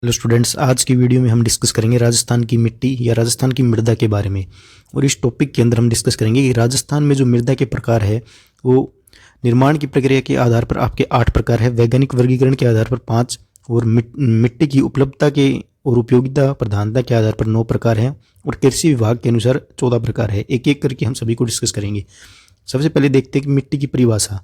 Hello students, आज की video में हम डिस्कस करेंगे राजस्थान की मिट्टी या राजस्थान की मृदा के बारे में। और इस टॉपिक के अंदर हम डिस्कस करेंगे कि राजस्थान में जो मृदा के प्रकार है वो निर्माण की प्रक्रिया के आधार पर आपके 8 प्रकार है, वैज्ञानिक वर्गीकरण के आधार पर 5 और मिट्टी की उपलब्धता के और उपयोगिता प्रधानता के आधार पर 9 प्रकार हैं और कृषि विभाग के अनुसार 14 प्रकार है। एक एक करके हम सभी को डिस्कस करेंगे। सबसे पहले देखते हैं कि मिट्टी की परिभाषा।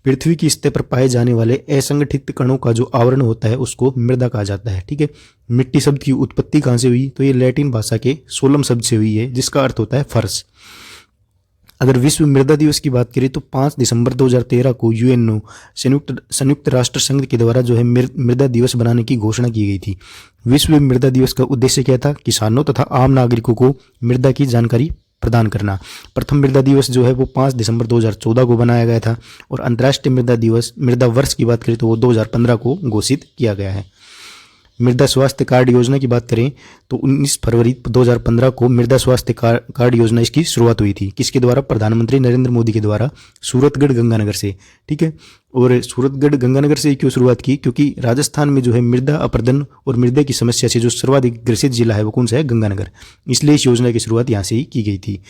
पृथ्वी की सतह पर पाए जाने वाले असंगठित कणों का जो आवरण होता है उसको मृदा कहा जाता है। ठीक है। मिट्टी शब्द की उत्पत्ति कहाँ से हुई? तो ये लैटिन भाषा के सोलम शब्द से हुई है, जिसका अर्थ होता है फर्श। अगर विश्व मृदा दिवस की बात करें तो 5 दिसंबर 2013 को यूएनओ संयुक्त राष्ट्र संघ के द्वारा जो है मृदा दिवस बनाने की घोषणा की गई थी। विश्व मृदा दिवस का उद्देश्य क्या था? किसानों तथा आम नागरिकों को मृदा की जानकारी प्रदान करना। प्रथम मृदा दिवस जो है वो 5 दिसंबर 2014 को बनाया गया था और अंतर्राष्ट्रीय मृदा वर्ष की बात करें तो वो 2015 को घोषित किया गया है। मृदा स्वास्थ्य कार्ड योजना की बात करें तो 19 फरवरी 2015 को मृदा स्वास्थ्य कार्ड योजना इसकी शुरुआत हुई थी। किसके द्वारा? प्रधानमंत्री नरेंद्र मोदी के द्वारा, सूरतगढ़ गंगानगर से। ठीक है। और सूरतगढ़ गंगानगर से क्यों शुरुआत की? क्योंकि राजस्थान में जो है मृदा अपरदन और मृदा की समस्या से जो सर्वाधिक ग्रसित जिला है वो कौन सा है? गंगानगर। इसलिए इस योजना की शुरुआत यहाँ से ही की गई थी।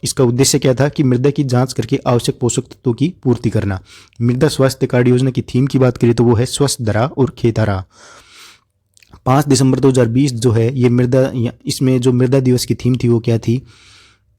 इसका उद्देश्य क्या था कि मृदा की जांच करके आवश्यक पोषक तत्वों की पूर्ति करना। मृदा स्वास्थ्य कार्ड योजना की थीम की बात करें तो वो है स्वस्थ धरा और खेतहरा। 5 दिसंबर 2020 जो है ये इसमें जो मृदा दिवस की थीम थी वो क्या थी?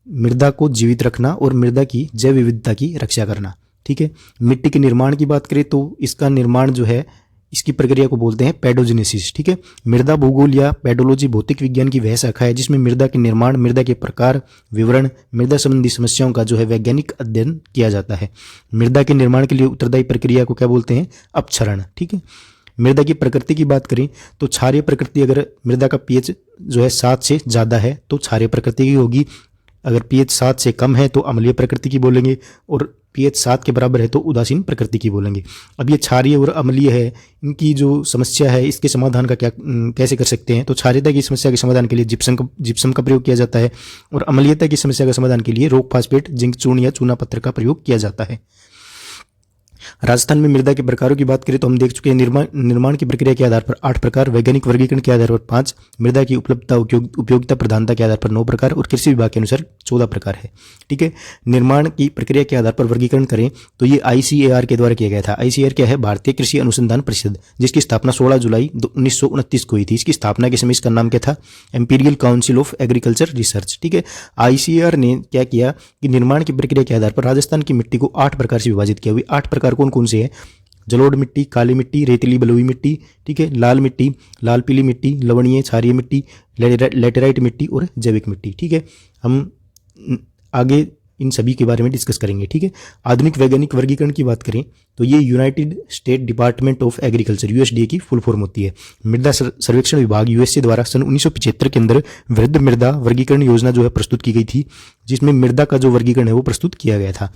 मृदा को जीवित रखना और मृदा की जैव विविधता की रक्षा करना। ठीक है। मिट्टी के निर्माण की बात करें तो इसका निर्माण जो है इसकी प्रक्रिया को बोलते हैं पेडोजेनेसिस। ठीक है। मृदा भूगोल या पेडोलॉजी भौतिक विज्ञान की वह शाखा है जिसमें मृदा के निर्माण, मृदा के प्रकार, विवरण, मृदा संबंधी समस्याओं का जो है वैज्ञानिक अध्ययन किया जाता है। मृदा के निर्माण के लिए उत्तरदायी प्रक्रिया को क्या बोलते हैं? अपक्षरण। ठीक है। मृदा की प्रकृति की बात करें तो क्षारीय प्रकृति, अगर मृदा का पीएच जो है 7 से ज़्यादा है तो क्षारीय प्रकृति की होगी। अगर पीएच 7 से कम है तो अम्लीय प्रकृति की बोलेंगे और पीएच 7 के बराबर है तो उदासीन प्रकृति की बोलेंगे। अब ये क्षारीय और अम्लीय है, इनकी जो समस्या है इसके समाधान का कैसे कर सकते हैं? तो क्षारीयता की समस्या के समाधान के लिए जिप्सम का प्रयोग किया जाता है और अम्लीयता की समस्या के समाधान के लिए रॉक फास्फेट, जिंक चूर्ण या चूना पत्थर का प्रयोग किया जाता है। राजस्थान में मृदा के प्रकारों की बात करें तो हम देख चुके हैं निर्माण की प्रक्रिया के आधार पर 8 प्रकार, वैज्ञानिक वर्गीकरण के आधार पर 5, मृदा की उपलब्धता उपयोगिता प्रधानता के आधार पर 9 प्रकार और कृषि विभाग के अनुसार 14 प्रकार है। ठीक है। निर्माण की प्रक्रिया के आधार पर वर्गीकरण करें तो ये ICAR के द्वारा किया गया था। ICAR क्या है? भारतीय कृषि अनुसंधान परिषद, जिसकी स्थापना 16 जुलाई 1929 को हुई थी। इसकी स्थापना के समय इसका नाम क्या था? Imperial council of agriculture research. ठीक है। ICAR ने क्या किया कि निर्माण की प्रक्रिया के आधार पर राजस्थान की मिट्टी को 8 प्रकार से विभाजित किया हुआ। 8 प्रकार कौन कौन से हैं? जलोढ़ मिट्टी, काली मिट्टी, रेतीली बलुई मिट्टी, ठीक है, लाल मिट्टी, लाल पीली मिट्टी, लवणीय क्षारीय मिट्टी, लेटेराइट मिट्टी और जैविक मिट्टी। ठीक है। हम आगे इन सभी के बारे में डिस्कस करेंगे। ठीक है। आधुनिक वैज्ञानिक वर्गीकरण की बात करें तो ये United state department of agriculture USDA की फुल फॉर्म होती है। मृदा सर्वेक्षण विभाग USA द्वारा सन 1975 के अंदर वृहद मृदा वर्गीकरण योजना जो है प्रस्तुत की गई थी, जिसमें मृदा का जो वर्गीकरण है वो प्रस्तुत किया गया था।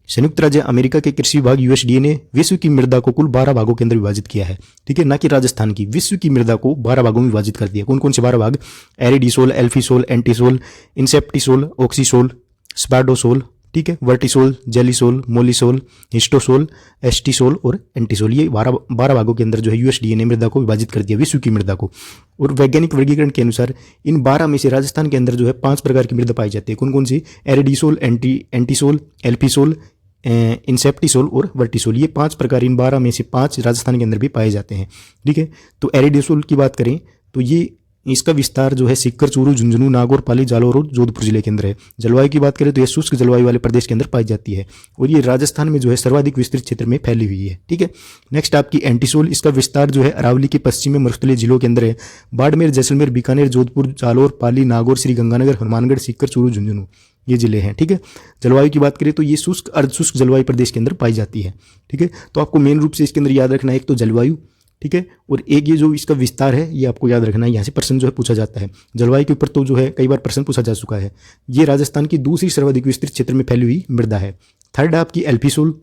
संयुक्त राज्य अमेरिका के कृषि विभाग USDA ने विश्व की मृदा को कुल 12 भागों के अंदर विभाजित किया है। ठीक है। ना कि राजस्थान की, विश्व की मृदा को 12 भागों में विभाजित कर दिया। कौन कौन से 12 भाग? एरिडीसोल, एल्फीसोल, एंटीसोल, इंसेप्टिसोल, ऑक्सीसोल, स्पाडोसोल, ठीक है, वर्टिसोल, जेलिसोल, मोलिसोल, हिस्टोसोल, एस्टिसोल और एंटीसोल। ये 12 भागों के अंदर जो है USDA ने मृदा को विभाजित कर दिया, विश्व की मृदा को। और वैज्ञानिक वर्गीकरण के अनुसार इन 12 में से राजस्थान के अंदर जो है 5 प्रकार की मृदा पाई जाती है। कौन कौन सी? एरिडीसोल, एंटीसोल, एल्फीसोल, इंसेप्टिसोल और वर्टिसोल। ये 5 प्रकार, इन 12 में से 5 राजस्थान के अंदर भी पाए जाते हैं। ठीक है। तो एरिडीसोल की बात करें तो ये इसका विस्तार जो है सीकर, चूरू, झुंझुनू, नागौर, पाली, जालौर और जोधपुर जिले के अंदर है। जलवायु की बात करें तो यह शुष्क जलवायु वाले प्रदेश के अंदर पाई जाती है और ये राजस्थान में जो है सर्वाधिक विस्तृत क्षेत्र में फैली हुई है। ठीक है। नेक्स्ट आपकी एंटीसोल, इसका विस्तार जो है अरावली के पश्चिमी मरुस्थलीय जिलों के अंदर है। बाड़मेर, जैसलमेर, बीकानेर, जोधपुर, जालौर, पाली, नागौर, श्री गंगानगर, हनुमानगढ़, सीकर, चूरू, झुंझुनू ये जिले हैं। ठीक है। जलवायु की बात करें तो ये शुष्क अर्धशुष्क जलवायु प्रदेश के अंदर पाई जाती है। ठीक है। तो आपको मेन रूप से इसके अंदर याद रखना है एक तो जलवायु, ठीक है, और एक ये जो इसका विस्तार है ये आपको याद रखना है। यहाँ से प्रश्न जो है पूछा जाता है। जलवायु के ऊपर तो जो है कई बार प्रश्न पूछा जा चुका है। ये राजस्थान की दूसरी सर्वाधिक विस्तृत क्षेत्र में फैली हुई मृदा है। थर्ड आपकी एल्फीसोल,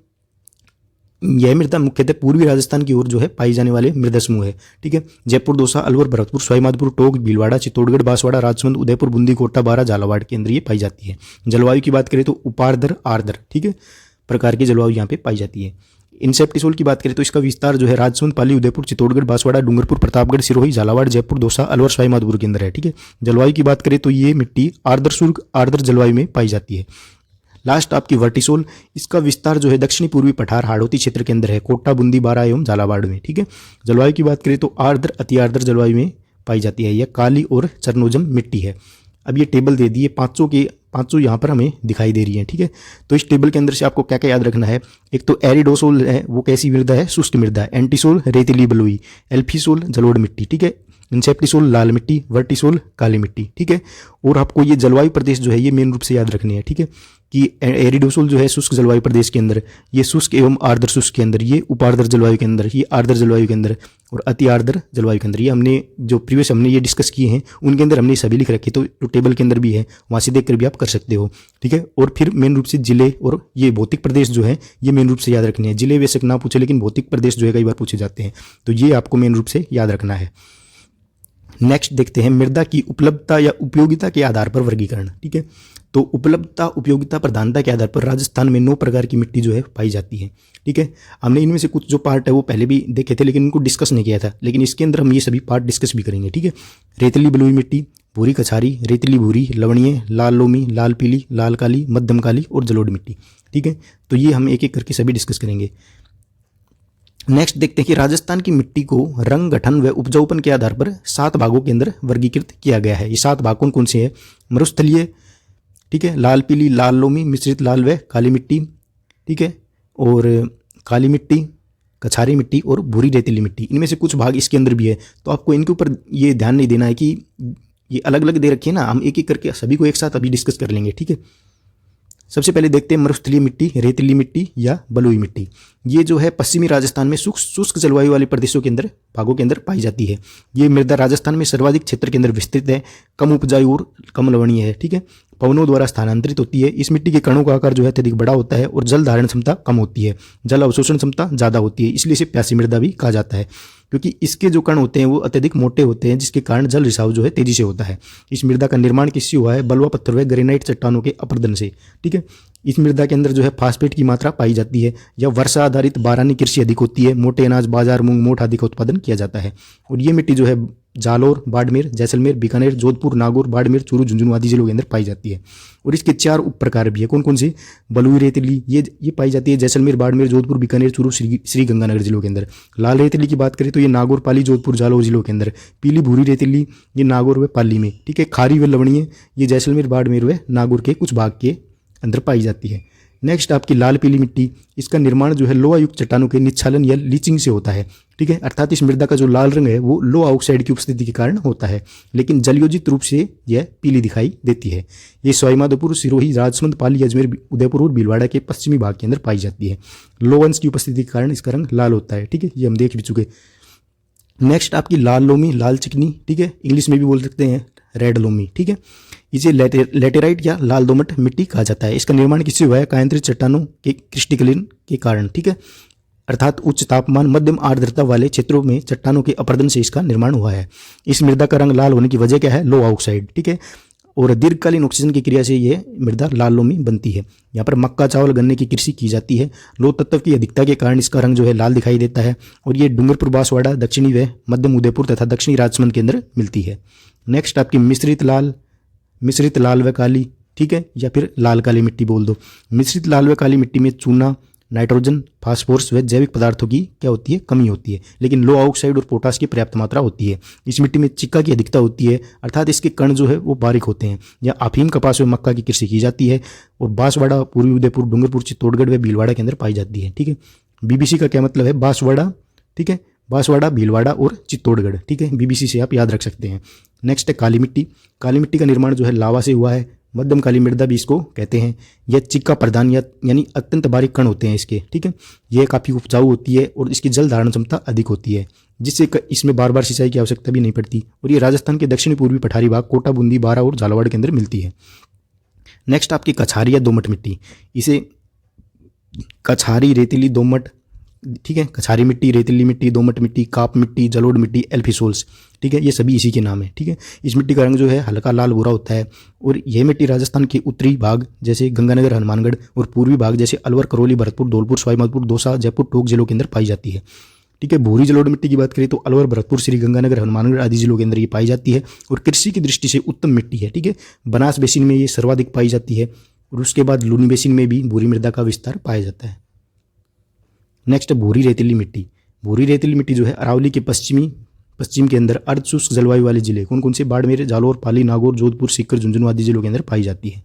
यह मृदा मुख्यतः पूर्वी राजस्थान की ओर जो है पाई जाने वाले मृदा समूह है। ठीक है। जयपुर, दौसा, अलवर, भरतपुर, सवाईमाधोपुर, टोंक, भीलवाड़ा, चित्तौड़गढ़, बांसवाड़ा, राजसमंद, उदयपुर, बूंदी, कोटा, बारा, झालावाड़ के अंदर ये पाई जाती है। जलवायु की बात करें तो उपार्द्र, आर्द्र, ठीक है, प्रकार की जलवायु यहाँ पे पाई जाती है। इंसेप्टिसोल की बात करें तो इसका विस्तार जो है राजसमंद, पाली, उदयपुर, चित्तौड़गढ़, बांसवाड़ा, डूंगरपुर, प्रतापगढ़, सिरोही, झालावाड़, जयपुर, दौसा, अलवर, सवाई माधोपुर के अंदर है। ठीक है। जलवायु की बात करें तो ये मिट्टी आर्द्र शुष्क आर्द्र जलवायु में पाई जाती है। लास्ट आपकी वर्टिसोल, इसका विस्तार जो है दक्षिणी पूर्वी पठार हाड़ौती क्षेत्र के अंदर है, कोटा, बूंदी, बारा एवं झालावाड़ में। ठीक है। जलवायु की बात करें तो आर्द्र अति आर्द्र जलवायु में पाई जाती है। यह काली और चरनोजम मिट्टी है। अब ये टेबल दे दी है, पांचों यहाँ पर हमें दिखाई दे रही है। ठीक है। तो इस टेबल के अंदर से आपको क्या क्या याद रखना है। एक तो एरिडोसोल है, वो कैसी मृदा है, शुष्क मृदा है। एंटीसोल रेतीली बलुई, एल्फीसोल जलोढ़ मिट्टी। ठीक है। इंसेप्टिसोल लाल मिट्टी, वर्टिसोल काली मिट्टी। ठीक है। और आपको ये जलवायु प्रदेश जो है ये मेन रूप से याद रखने हैं। ठीक है। कि एरिडोसोल जो है शुष्क जलवायु प्रदेश के अंदर, ये शुष्क एवं आर्द्र शुष्क के अंदर, ये उपार्द्र जलवायु के अंदर, ये आर्द्र जलवायु के अंदर और अति आर्द्र जलवायु के अंदर। ये हमने जो प्रीवियस हमने ये डिस्कस किए हैं उनके अंदर हमने सभी लिख रखे, तो टेबल के अंदर भी है, वहाँ से देखकर भी आप कर सकते हो। ठीक है। और फिर मेन रूप से जिले और ये भौतिक प्रदेश जो है ये मेन रूप से याद रखने हैं। जिले बेशक ना पूछे लेकिन भौतिक प्रदेश जो है कई बार पूछे जाते हैं, तो ये आपको मेन रूप से याद रखना है। नेक्स्ट देखते हैं मृदा की उपलब्धता या उपयोगिता के आधार पर वर्गीकरण। ठीक है। तो उपलब्धता, उपयोगिता, प्रधानता के आधार पर राजस्थान में 9 प्रकार की मिट्टी जो है पाई जाती है। ठीक है। हमने इनमें से कुछ जो पार्ट है वो पहले भी देखे थे लेकिन इनको डिस्कस नहीं किया था, लेकिन इसके अंदर हम ये सभी पार्ट डिस्कस भी करेंगे। ठीक है। रेतीली बलुई मिट्टी, भूरी कछारी, रेतीली भूरी, लवणीय, लाल लोमी, लाल पीली, लाल काली, मध्यम काली और जलोढ़ मिट्टी। ठीक है। तो ये हम एक एक करके सभी डिस्कस करेंगे। नेक्स्ट देखते हैं कि राजस्थान की मिट्टी को रंग, गठन व उपजाऊपन के आधार पर 7 भागों के अंदर वर्गीकृत किया गया है। ये 7 भाग कौन कौन से हैं। मरुस्थलीय, ठीक है, लाल पीली, लाल लोमी, मिश्रित लाल व काली मिट्टी, ठीक है, और काली मिट्टी, कछारी मिट्टी और भूरी रेतीली मिट्टी। इनमें से कुछ भाग इसके अंदर भी है, तो आपको इनके ऊपर ये ध्यान नहीं देना है कि ये अलग अलग दे रखी है ना, हम एक एक करके सभी को एक साथ अभी डिस्कस कर लेंगे। ठीक है। सबसे पहले देखते हैं मरुस्थलीय मिट्टी, रेतीली मिट्टी या बलुई मिट्टी। ये जो है पश्चिमी राजस्थान में शुष्क जलवायु वाले प्रदेशों के अंदर भागों के अंदर पाई जाती है। ये मृदा राजस्थान में सर्वाधिक क्षेत्र के अंदर विस्तृत है, कम उपजाऊ और कम लवणीय है। ठीक है। पवनों द्वारा स्थानांतरित होती है। इस मिट्टी के कणों का आकार जो है अत्यधिक बड़ा होता है और जल धारण क्षमता कम होती है, जल अवशोषण क्षमता ज़्यादा होती है, इसलिए इसे प्यासी मृदा भी कहा जाता है, क्योंकि इसके जो कण होते हैं वो अत्यधिक मोटे होते हैं, जिसके कारण जल रिसाव जो है तेजी से होता है। इस मृदा का निर्माण किससे हुआ है, बलुआ पत्थर व ग्रेनाइट चट्टानों के अपरदन से। ठीक है। इस मृदा के अंदर जो है फास्फेट की मात्रा पाई जाती है, या वर्षा आधारित बारानी कृषि अधिक होती है, मोटे अनाज, बाजार, मूंग, मोठ आदि का उत्पादन किया जाता है। और ये मिट्टी जो है जालोर, बाड़मेर, जैसलमेर, बीकानेर, जोधपुर, नागौर, बाड़मेर, चूरू, झुंझुनू आदि जिलों के अंदर पाई जाती है। और इसके 4 उप प्रकार भी है। कौन कौन से, बलुई रेतीली, ये पाई जाती है जैसलमेर, बाड़मेर, जोधपुर, बीकानेर, चूरू, श्री गंगानगर जिलों के अंदर। लाल रेतीली की बात करें तो ये नागौर, पाली, जोधपुर, जालौर जिलों के अंदर। पीली भूरी रेतीली ये नागौर व पाली में। ठीक है। खारी व लवणीय ये जैसलमेर, बाड़मेर व नागौर के कुछ भाग के अंदर पाई जाती है। नेक्स्ट आपकी लाल पीली मिट्टी, इसका निर्माण जो है लोहा युक्त चट्टानों के निच्छालन या लीचिंग से होता है। ठीक है। अर्थात इस मृदा का जो लाल रंग है वो लोहा ऑक्साइड की उपस्थिति के कारण होता है, लेकिन जलयोजित रूप से यह पीली दिखाई देती है। ये सवाई माधोपुर, सिरोही, राजसमंद, पाली, अजमेर, उदयपुर और भीलवाड़ा के पश्चिमी भाग के अंदर पाई जाती है। लोवंश की उपस्थिति के कारण इसका रंग लाल होता है। ठीक है। ये हम देख भी चुके। नेक्स्ट आपकी लाल लोमी, लाल चिकनी, ठीक है, इंग्लिश में भी बोल सकते हैं रेड लोमी। ठीक है। इसे लेटेराइट या लाल दोमट मिट्टी कहा जाता है। इसका निर्माण किससे हुआ है, कायांतरित चट्टानों के क्रिस्टलीकरण के कारण। ठीक है। अर्थात उच्च तापमान, मध्यम आर्द्रता वाले क्षेत्रों में चट्टानों के अपरदन से इसका निर्माण हुआ है। इस मृदा का रंग लाल होने की वजह क्या है, लोहा ऑक्साइड। ठीक है। और दीर्घकालीन ऑक्सीजन की क्रिया से यह मृदा लाल लोमी बनती है। यहाँ पर मक्का, चावल, गन्ने की कृषि की जाती है। लोह तत्व की अधिकता के कारण इसका रंग जो है लाल दिखाई देता है। और ये डूंगरपुर, बांसवाड़ा, दक्षिणी व मध्यम उदयपुर तथा दक्षिणी राजसमंद के अंदर मिलती है। नेक्स्ट आपकी मिश्रित लाल व काली, ठीक है, या फिर लाल काली मिट्टी बोल दो। मिश्रित लाल व काली मिट्टी में चूना, नाइट्रोजन, फास्फोरस व जैविक पदार्थों की क्या होती है, कमी होती है, लेकिन लोहा ऑक्साइड और पोटास की पर्याप्त मात्रा होती है। इस मिट्टी में चिक्का की अधिकता होती है, अर्थात इसके कण जो है वो बारीक होते हैं। या अफीम, कपास व मक्का की कृषि की जाती है। और बांसवाड़ा, पूर्वी उदयपुर, डूंगरपुर, चित्तौड़गढ़ व भीलवाड़ा के अंदर पाई जाती है। ठीक है। बीबीसी का क्या मतलब है, बांसवाड़ा, ठीक है, बांसवाड़ा, भीलवाड़ा और चित्तौड़गढ़। ठीक है। बीबीसी से आप याद रख सकते हैं। नेक्स्ट है काली मिट्टी। काली मिट्टी का निर्माण जो है लावा से हुआ है। मध्यम काली मृदा भी इसको कहते हैं। यह चिक्का प्रधान यानी अत्यंत बारीक कण होते हैं इसके। ठीक है। यह काफ़ी उपजाऊ होती है और इसकी जल धारण क्षमता अधिक होती है, जिससे इसमें बार बार सिंचाई की आवश्यकता भी नहीं पड़ती। और ये राजस्थान के दक्षिणी पूर्वी पठारी भाग, कोटा, बूंदी, बारा और झालावाड़ के अंदर मिलती है। नेक्स्ट आपकी कछारी या दोमट मिट्टी। इसे कछारी, रेतीली, दोमट, ठीक है, कछारी मिट्टी, रेतीली मिट्टी, दोमट मिट्टी, काप मिट्टी, जलोढ़ मिट्टी, एल्फिसोल्स, ठीक है, ये सभी इसी के नाम है। ठीक है, इस मिट्टी का रंग जो है हल्का लाल भूरा होता है और यह मिट्टी राजस्थान के उत्तरी भाग जैसे गंगानगर, हनुमानगढ़ और पूर्वी भाग जैसे अलवर, करौली, भरतपुर, धौलपुर, सवाईमाधोपुर, दौसा, जयपुर, टोंक जिलों के अंदर पाई जाती है। ठीक है, भूरी जलोढ़ मिट्टी की बात करें तो अलवर, भरतपुर, श्री गंगानगर, हनुमानगढ़ आदि जिलों के अंदर ये पाई जाती है और कृषि की दृष्टि से उत्तम मिट्टी है। ठीक है, बनास बेसिन में ये सर्वाधिक पाई जाती है और उसके बाद लूनी बेसिन में भी भूरी मृदा का विस्तार पाया जाता है। नेक्स्ट भूरी रेतीली मिट्टी। भूरी रेतीली मिट्टी जो है अरावली के पश्चिम के अंदर अर्धशुष्क जलवायु वाले जिले कौन कौन से? बाड़मेर, जालौर, पाली, नागौर, जोधपुर, सीकर, झुंझुनू आदि जिलों के अंदर पाई जाती है।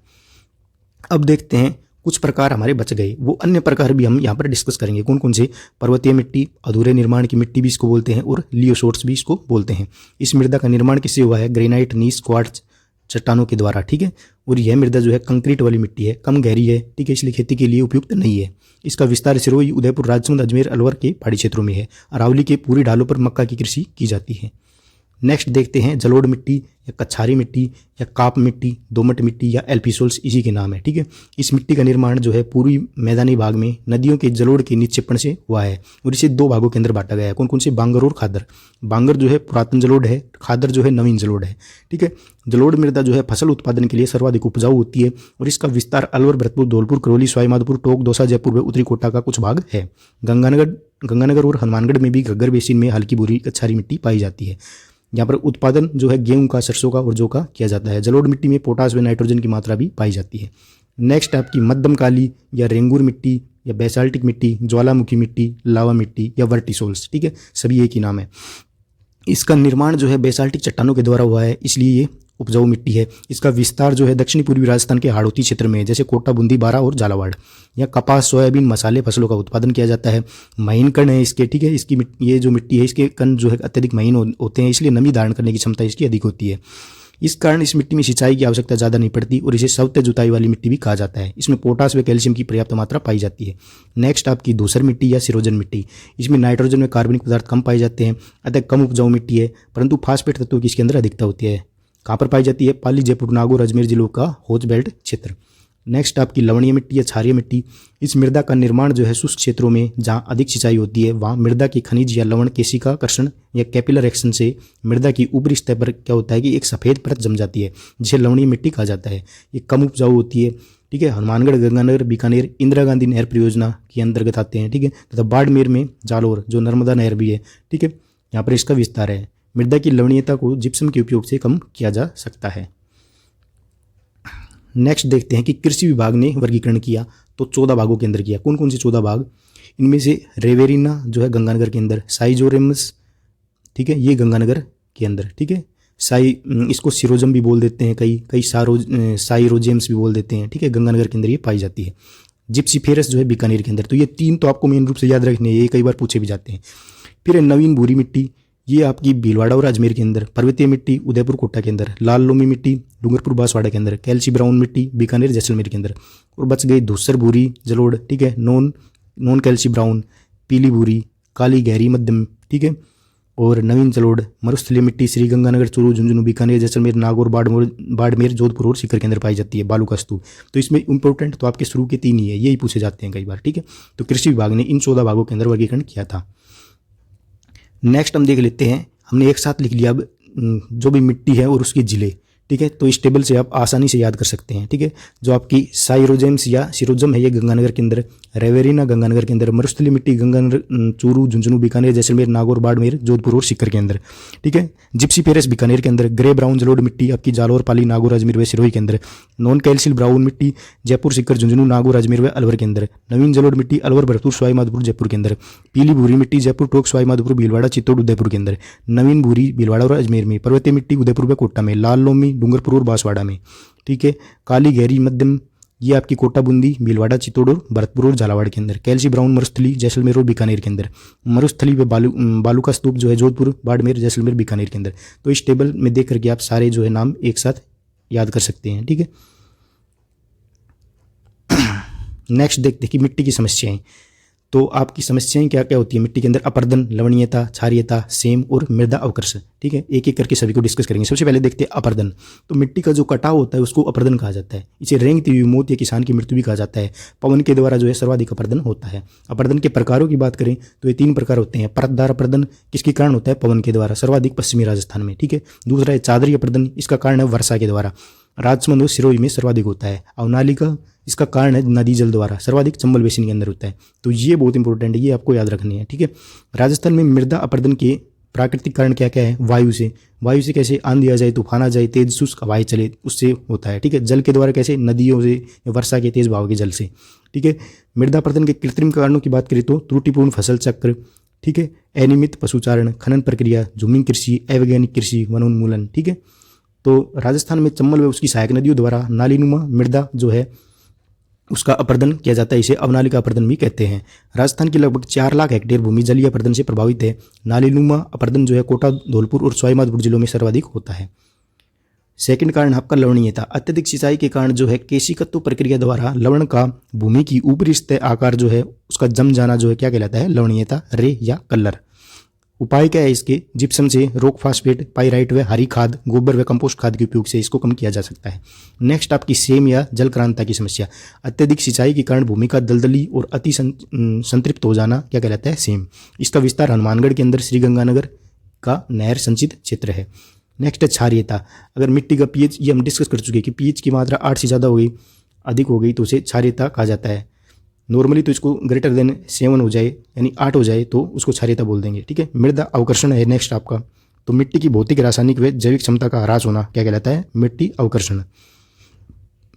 अब देखते हैं कुछ प्रकार हमारे बच गए, वो अन्य प्रकार भी हम यहाँ पर डिस्कस करेंगे। कौन कौन से? पर्वतीय मिट्टी, अधूरे निर्माण की मिट्टी भी इसको बोलते हैं और लियोसोर्ट्स भी इसको बोलते हैं। इस मृदा का निर्माण किससे हुआ है? ग्रेनाइट, नीस, क्वार्ट्ज चट्टानों के द्वारा। ठीक है, और यह मृदा जो है कंक्रीट वाली मिट्टी है, कम गहरी है। ठीक है, इसलिए खेती के लिए उपयुक्त नहीं है। इसका विस्तार सिरोही, उदयपुर, राजसमंद, अजमेर, अलवर के पहाड़ी क्षेत्रों में है। अरावली के पूरी ढालों पर मक्का की कृषि की जाती है। नेक्स्ट देखते हैं जलोढ़ मिट्टी या कछारी मिट्टी या काप मिट्टी, दोमट मिट्टी या एल्फिसोल्स इसी के नाम है। ठीक है, इस मिट्टी का निर्माण जो है पूर्वी मैदानी भाग में नदियों के जलोढ़ के निक्षेपण से हुआ है और इसे दो भागों के अंदर बांटा गया है। कौन कौन से? बांगर और खादर। बांगर जो है पुरातन जलोढ़ है, खादर जो है नवीन जलोढ़ है। ठीक है, जलोढ़ मृदा जो है फसल उत्पादन के लिए सर्वाधिक उपजाऊ होती है और इसका विस्तार अलवर, भरतपुर, धौलपुर, करौली, सवाईमाधोपुर, टोंक, दौसा, जयपुर व उत्तरी कोटा का कुछ भाग है। गंगानगर और हनुमानगढ़ में भी घग्गर बेसिन में हल्की भूरी कछारी मिट्टी पाई जाती है। यहाँ पर उत्पादन जो है गेहूं का, सरसों का और जौ का किया जाता है। जलोढ़ मिट्टी में पोटास व नाइट्रोजन की मात्रा भी पाई जाती है। नेक्स्ट आपकी मध्यम काली या रेंगूर मिट्टी या बेसाल्टिक मिट्टी, ज्वालामुखी मिट्टी, लावा मिट्टी या वर्टिसोल्स। ठीक है, सभी एक ही नाम है। इसका निर्माण जो है बेसाल्टिक चट्टानों के द्वारा हुआ है, इसलिए ये उपजाऊ मिट्टी है। इसका विस्तार जो है दक्षिणी पूर्वी राजस्थान के हाड़ौती क्षेत्र में है, जैसे कोटा, बूंदी, बारा और झालावाड़। यहाँ कपास, सोयाबीन, मसाले फसलों का उत्पादन किया जाता है। महीन कण है इसके। ठीक है, इसकी ये जो मिट्टी है इसके कण जो है अत्यधिक महीन होते हैं, इसलिए नमी धारण करने की क्षमता इसकी अधिक होती है। इस कारण इस मिट्टी में सिंचाई की आवश्यकता ज़्यादा नहीं पड़ती और इसे सवते जुताई वाली मिट्टी भी कहा जाता है। इसमें पोटास व कैल्शियम की पर्याप्त मात्रा पाई जाती है। नेक्स्ट आपकी धूसर मिट्टी या सिरोजन मिट्टी। इसमें नाइट्रोजन व कार्बनिक पदार्थ कम पाए जाते हैं, अतः कम उपजाऊ मिट्टी है, परंतु फास्फेट तत्वों की इसके अंदर अधिकता होती है। कहाँ पर पाई जाती है? पाली, जयपुर, नागौर, अजमेर जिलों का होज बेल्ट क्षेत्र। नेक्स्ट आपकी लवणीय मिट्टी या क्षारीय मिट्टी। इस मृदा का निर्माण जो है शुष्क क्षेत्रों में जहाँ अधिक सिंचाई होती है वहाँ मृदा की खनिज या लवण केशिकाकर्षण या कैपिलर एक्शन से मृदा की ऊपरी सतह पर क्या होता है कि एक सफ़ेद परत जम जाती है, जिसे लवणीय मिट्टी कहा जाता है। ये कम उपजाऊ होती है। ठीक है, हनुमानगढ़, गंगानगर, बीकानेर इंदिरा गांधी नहर परियोजना के अंतर्गत आते हैं। ठीक है, तथा बाड़मेर में जालौर जो नर्मदा नहर भी है। ठीक है, यहाँ पर इसका विस्तार है। मृदा की लवणीयता को जिप्सम के उपयोग से कम किया जा सकता है। नेक्स्ट देखते हैं कि कृषि विभाग ने वर्गीकरण किया तो 14 भागों के अंदर किया। कौन कौन से 14 भाग? इनमें से रेवेरिना जो है गंगानगर के अंदर, साइजोरेमस, ठीक है, ये गंगानगर के अंदर। ठीक है, इसको सिरोजम भी बोल देते हैं, कई साइरोजेम्स भी बोल देते हैं। ठीक है, गंगानगर के अंदर ये पाई जाती है। जिप्सीफेरस जो है बीकानेर के अंदर। तो ये तीन तो आपको मेन रूप से याद रखने हैं, ये कई बार पूछे भी जाते हैं। फिर नवीन भूरी मिट्टी, ये आपकी भीलवाड़ा और अजमेर के अंदर। पर्वतीय मिट्टी उदयपुर, कोटा के अंदर। लाल लोमी मिट्टी डूंगरपुर, बांसवाड़ा के अंदर। कैल्सी ब्राउन मिट्टी बीकानेर, जैसलमेर के अंदर। और बच गई धूसर भूरी जलोढ़। ठीक है, नॉन कैल्सी ब्राउन, पीली भूरी, काली गहरी मध्यम। ठीक है, और नवीन जलोढ़। मरुस्थलीय मिट्टी श्री गंगानगर, चूरू, झुंझुनू, बीकानेर, जैसलमेर, नागौर, बाड़मेर, जोधपुर और सीकर के अंदर पाई जाती है। बालू का स्तूप। तो इसमें इंपॉर्टेंट तो आपके शुरू के 3 ही है, यही पूछे जाते हैं कई बार। ठीक है, तो कृषि विभाग ने इन 14 भागों के अंदर वर्गीकरण किया था। नेक्स्ट हम देख लेते हैं, हमने एक साथ लिख लिया अब जो भी मिट्टी है और उसके जिले। ठीक है, तो इस टेबल से आप आसानी से याद कर सकते हैं। ठीक है, जो आपकी साइरोजेम्स या सिरोजम है ये गंगानगर के अंदर, रेवेरिना गंगानगर के अंदर, मरुस्थलीय मिट्टी गंगानगर, चूरू, झुंझुनू, बीकानेर, जैसलमेर, नागौर, बाड़मेर, जोधपुर और सीकर के अंदर। ठीक है, जिप्सीफेरस बीकानेर के अंदर, ग्रे ब्राउन जलोढ़ मिट्टी आपकी जालौर, पाली, नागौर, अजमेर व सिरोही के अंदर, नॉन कैल्शियल ब्राउन मिट्टी जयपुर, सीकर, झुंझुनू, नागौर, अजमेर व अलवर के अंदर, नवीन जलोढ़ मिट्टी अलवर, भरतपुर, सवाईमाधोपुर, जयपुर के अंदर, पीली भूरी मिट्टी जयपुर, टोंक, सवाईमाधोपुर, भीलवाड़ा, चित्तौड़, उदयपुर के अंदर, नवीन भूरी भीलवाड़ा और अजमेर में, पर्वतीय मिट्टी उदयपुर व कोटा में, लाल लोमी डूंगरपुर और बांसवाड़ा में। ठीक है, काली गहरी मध्यम ये आपकी कोटा, बूंदी, भीलवाड़ा, चित्तौड़, भरतपुर और झालावाड़ के अंदर, कैल्सी ब्राउन मरुस्थली जैसलमेर और बीकानेर के अंदर, मरुस्थली व बालू का स्तूप जो है जोधपुर, बाड़मेर, जैसलमेर, बीकानेर के अंदर। तो इस टेबल में देख करके आप सारे जो है नाम एक साथ याद कर सकते हैं। ठीक है, नेक्स्ट देखते हैं कि मिट्टी की समस्याएं। तो आपकी समस्याएं क्या क्या होती है मिट्टी के अंदर? अपर्दन, लवणीयता, क्षारीयता, सेम और मृदा अवकर्ष। ठीक है, एक एक करके सभी को डिस्कस करेंगे। सबसे पहले देखते हैं अपर्दन। तो मिट्टी का जो कटाव होता है उसको अपर्दन कहा जाता है। इसे रेंगती हुई मौत या किसान की मृत्यु भी कहा जाता है। पवन के द्वारा जो है सर्वाधिक अपर्दन होता है। अपर्दन के प्रकारों की बात करें तो ये 3 प्रकार होते हैं। परतदार अपर्दन किसके कारण होता है? पवन के द्वारा, सर्वाधिक पश्चिमी राजस्थान में। ठीक है, दूसरा है चादरी अपर्दन, इसका कारण है वर्षा के द्वारा, राजसमंद और सिरोही में सर्वाधिक होता है। अवनालिका, इसका कारण है नदी जल द्वारा, सर्वाधिक चंबल बेसिन के अंदर होता है। तो ये बहुत इंपॉर्टेंट है, ये आपको याद रखनी है। ठीक है, राजस्थान में मृदा अपर्दन के प्राकृतिक कारण क्या क्या है? वायु से। वायु से कैसे? आंधी आ जाए, तूफान आ जाए, तेज शुष्क हवाएं चले, उससे होता है। ठीक है, जल के द्वारा कैसे? नदियों से या वर्षा के तेज बहाव के जल से। ठीक है, मृदा अपर्दन के कृत्रिम कारणों की बात करें तो त्रुटिपूर्ण फसल चक्र, ठीक है, अनियमित पशुचारण, खनन प्रक्रिया, झूमिंग कृषि, अवैज्ञानिक कृषि, वनोन्मूलन। ठीक है, तो राजस्थान में चंबल व उसकी सहायक नदियों द्वारा नालीनुमा मृदा जो है उसका अपर्दन किया जाता है। इसे अवनालिका अपर्दन भी कहते हैं। राजस्थान की लगभग 4 लाख हेक्टेयर भूमि जलीय अपर्दन से प्रभावित है। नालीनुमा अपर्दन जो है कोटा, धौलपुर और सवाईमाधोपुर जिलों में सर्वाधिक होता है। सेकंड कारण आपका लवणीयता। अत्यधिक सिंचाई के कारण जो है केशिकत्व प्रक्रिया द्वारा लवण का भूमि की ऊपरी सतह आकार जो है उसका जम जाना जो है क्या कहलाता है? लवणीयता, रे या कलर। उपाय क्या है इसके? जिप्सम से, रॉक फास्फेट, पाइराइट व हरी खाद, गोबर व कंपोस्ट खाद के उपयोग से इसको कम किया जा सकता है। नेक्स्ट आपकी सेम या जलक्रांता की समस्या। अत्यधिक सिंचाई के कारण भूमि का दलदली और अति संतृप्त हो जाना क्या कहलाता है? सेम। इसका विस्तार हनुमानगढ़ के अंदर श्रीगंगानगर का नहर संचित क्षेत्र है। नेक्स्ट है क्षारीयता। अगर मिट्टी का पीएच, ये हम डिस्कस कर चुके हैं कि पीएच की मात्रा 8 से ज़्यादा हो गई, अधिक हो गई तो उसे क्षारीयता कहा जाता है। नॉर्मली तो इसको ग्रेटर देन 7 हो जाए यानी 8 हो जाए तो उसको क्षारीयता बोल देंगे। ठीक है, मृदा अवकर्षण है नेक्स्ट आपका। तो मिट्टी की भौतिक, रासायनिक व जैविक क्षमता का ह्रास होना क्या कहलाता है? मिट्टी अवकर्षण।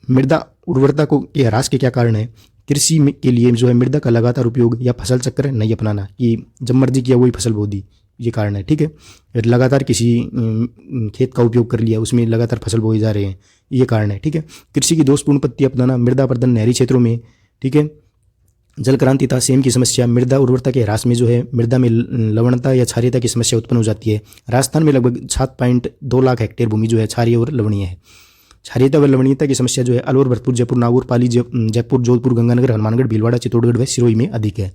मृदा उर्वरता को के ह्रास के क्या कारण है? कृषि के लिए जो है मृदा का लगातार उपयोग या फसल चक्र नहीं अपनाना, कि जब मर्जी किया वही फसल बो दी, ये कारण है। ठीक है, लगातार किसी खेत का उपयोग कर लिया, उसमें लगातार फसल बोए जा रहे हैं, ये कारण है। ठीक है, कृषि की दोषपूर्ण पद्धति अपनाना, मृदा अपर्दन नहरी क्षेत्रों में। ठीक है, जलक्रांतिता, सेम की समस्या। मृदा उर्वरता के ह्रास में जो है मृदा में लवणता या क्षारीयता की समस्या उत्पन्न हो जाती है। राजस्थान में लगभग 7.2 लाख हेक्टेयर भूमि जो है क्षारीय और लवणीय है। क्षारीयता व लवणीयता की समस्या जो है अलवर, भरतपुर, जयपुर, नागौर, पाली, जयपुर, जोधपुर, गंगानगर, हनुमानगढ़, भीलवाड़ा, चित्तौड़गढ़ व सिरोही में अधिक है।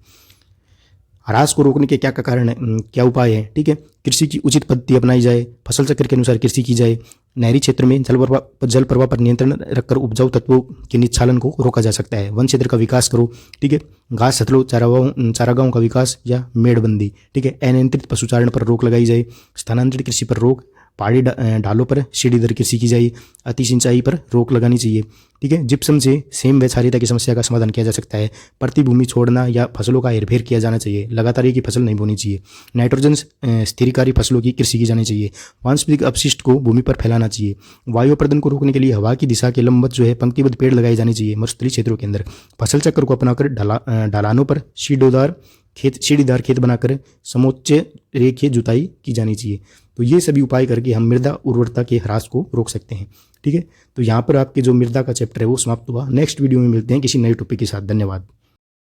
ह्रास को रोकने के क्या क्या कारण है, क्या उपाय है? ठीक है, कृषि की उचित पद्धति अपनाई जाए, फसल चक्र के अनुसार कृषि की जाए, नहरी क्षेत्र में जल प्रवाह पर नियंत्रण रखकर उपजाऊ तत्वों के निच्छालन को रोका जा सकता है। वन क्षेत्र का विकास करो। ठीक है, घास हथलो, चारागाहों का विकास या मेड़बंदी। ठीक है, अनियंत्रित पशुचारण पर रोक लगाई जाए, स्थानांतरित कृषि पर रोक, पहाड़ी ढालों पर सीढ़ीदर कृषि की जाए, अति सिंचाई पर रोक लगानी चाहिए। ठीक है, जिप्सम से सेम व क्षारीयता की समस्या का समाधान किया जा सकता है। प्रतिभूमि छोड़ना या फसलों का हेरफेर किया जाना चाहिए, लगातार एक ही फसल नहीं बोनी चाहिए। नाइट्रोजन स्थिरीकारी फसलों की कृषि की जानी चाहिए। वानस्पतिक अपशिष्ट को भूमि पर फैलाना चाहिए। वायु अपर्दन को रोकने के लिए हवा की दिशा के लंबवत जो है पंक्तिबद्ध पेड़ लगाए जाने चाहिए मरुस्थलीय क्षेत्रों के अंदर। फसल चक्र को अपनाकर ढलानों पर सीढ़ीदार खेत बनाकर समोच्च रेखीय जुताई की जानी चाहिए। तो ये सभी उपाय करके हम मृदा उर्वरता के ह्रास को रोक सकते हैं। ठीक है, तो यहाँ पर आपके जो मृदा का चैप्टर है वो समाप्त हुआ। नेक्स्ट वीडियो में मिलते हैं किसी नए टॉपिक के साथ। धन्यवाद।